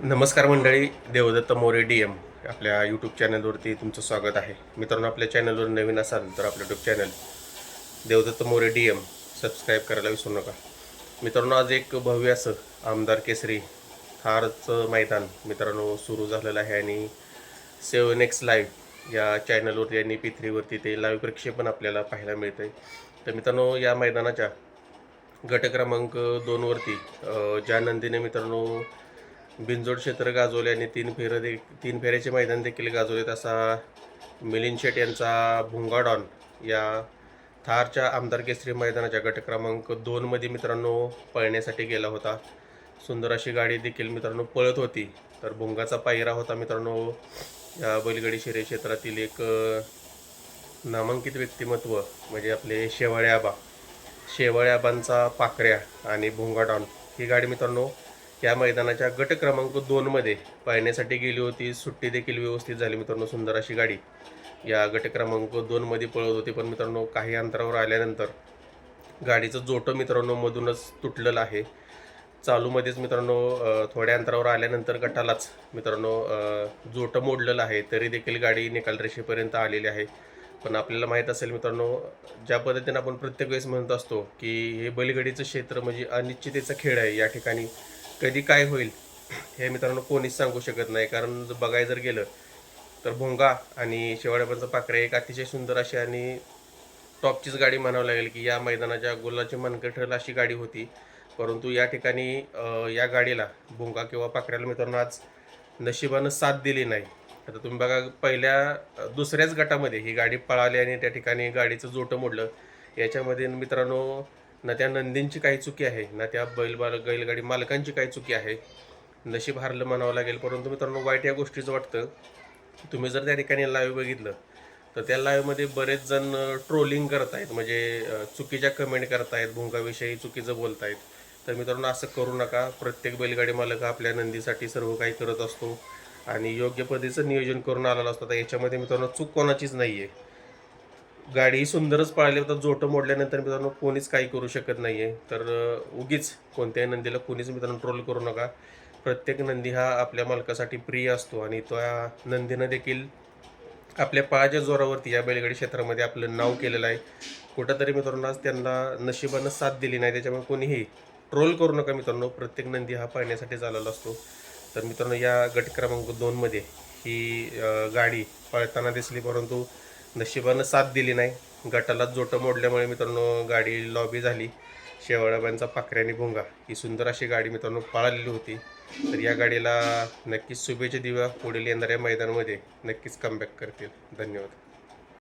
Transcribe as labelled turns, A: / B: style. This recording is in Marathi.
A: नमस्कार मंडळी, देवदत्त मोरे DM आपल्या यूट्यूब चॅनलवरती तुमचं स्वागत आहे. मित्रांनो, आपल्या चॅनलवर नवीन असाल तर आपलं YouTube channel Devdatta More DM subscribe करायला विसरू नका. मित्रांनो, आज एक भव्य असं आमदार केसरी थारचं मैदान मित्रांनो सुरू झालेलं आहे आणि 7X लाईव्ह या चॅनलवरती आणि P3वरती ते लाईव्ह प्रक्षेपण आपल्याला पाहायला मिळतं आहे. तर मित्रांनो, या मैदानाच्या गट क्रमांक 2वरती ज्या नंदीने मित्रांनो बिनजोड क्षेत्र गाजवले आणि तीन फेऱ्याचे मैदान देखील गाजवलेत असा मिलिंद शेट यांचा भुंगा डॉन या थारच्या आमदार केसरी मैदानाच्या गट क्रमांक 2मध्ये मित्रांनो पळण्यासाठी गेला होता. सुंदर अशी गाडी देखील मित्रांनो पळत होती. तर भुंगाचा पायरा होता मित्रांनो या बैलगाडी शर्यत क्षेत्रातील एक नामांकित व्यक्तिमत्व म्हणजे आपले शेवाळे आबांचा पाकऱ्या आणि भुंगा डॉन ही गाडी मित्रांनो या मैदानाच्या गट क्रमांक 2मध्ये पाहण्यासाठी गेली होती. सुट्टी देखील व्यवस्थित झाली मित्रांनो. सुंदर अशी गाडी या गट क्रमांक 2मध्ये पळत होती. पण मित्रांनो काही अंतरावर आल्यानंतर गाडीचं जोटं मित्रांनो मधूनच तुटलेलं आहे. चालूमध्येच मित्रांनो थोड्या अंतरावर आल्यानंतर गटालाच मित्रांनो जोटं मोडलेलं आहे. तरी देखील गाडी निकाल रेषेपर्यंत आलेली आहे. पण आपल्याला माहीत असेल मित्रांनो, ज्या पद्धतीने आपण प्रत्येक वेळेस म्हणत असतो की हे बैलगाडीचं क्षेत्र म्हणजे अनिश्चिततेचा खेळ आहे. या ठिकाणी कधी काय होईल हे मित्रांनो कोणीच सांगू शकत नाही. कारण बघायला जर गेलं तर भोंगा आणि शेवाळ्यापांचा पाकऱ्या एक अतिशय सुंदर अशी आणि टॉपचीच गाडी म्हणावं लागेल की या मैदानाच्या गुलाची मनकट ठरेल अशी गाडी होती. परंतु या ठिकाणी या गाडीला भोंगा किंवा पाकऱ्याला मित्रांनो आज नशिबानं साथ दिली नाही. आता तुम्ही बघा, दुसऱ्याच गटामध्ये ही गाडी पळाली आणि त्या ठिकाणी गाडीचं जोटं मोडलं. याच्यामध्ये मित्रांनो ना त्या नंदींची काही चुकी आहे ना त्या बैलगाडी मालकांची काही चुकी आहे. नशीब हारलं म्हणावं लागेल. परंतु मित्रांनो वाईट या गोष्टीचं वाटतं, तुम्ही जर त्या ठिकाणी लाईव्ह बघितलं तर त्या लाईव्हमध्ये बरेच जण ट्रोलिंग करतायत म्हणजे चुकीच्या कमेंट करतायत, भुंगाविषयी चुकीचं बोलतायत. तर मित्रांनो असं करू नका. प्रत्येक बैलगाडी मालक आपल्या नंदीसाठी सर्व काही करत असतो आणि योग्य पद्धतीचं नियोजन करून आलेला असतो. तर याच्यामध्ये मित्रांनो चूक कोणाचीच नाही आहे. गाडी सुंदरच पळाली तर जोटं मोडल्यानंतर मित्रांनो कोणीच काही करू शकत नाही आहे. तर उगीच कोणत्याही नंदीला कोणीच मित्रांनो ट्रोल करू नका. प्रत्येक नंदी हा आपल्या मालकासाठी प्रिय असतो आणि त्या नंदीनं देखील आपल्या पळाच्या जोरावरती या बैलगाडी क्षेत्रामध्ये आपलं नाव केलेलं आहे. कुठंतरी मित्रांनो आज त्यांना नशिबानं साथ दिली नाही. त्याच्यामुळे कोणीही ट्रोल करू नका मित्रांनो. प्रत्येक नंदी हा पळण्यासाठी चाललेला असतो. तर मित्रांनो या गट क्रमांक 2मध्ये ही गाडी पळताना दिसली, परंतु नशिबानं साथ दिली नाही. गटाला जोटं मोडल्यामुळे मित्रांनो गाडी लॉबी झाली. शेवाळ्याबांचा पाकऱ्याने भुंगा ही सुंदर अशी गाडी मित्रांनो पळालेली होती. तर या गाडीला नक्कीच शुभेच्छा देऊया. पुढील येणाऱ्या मैदानामध्ये नक्कीच कमबॅक करतील. धन्यवाद.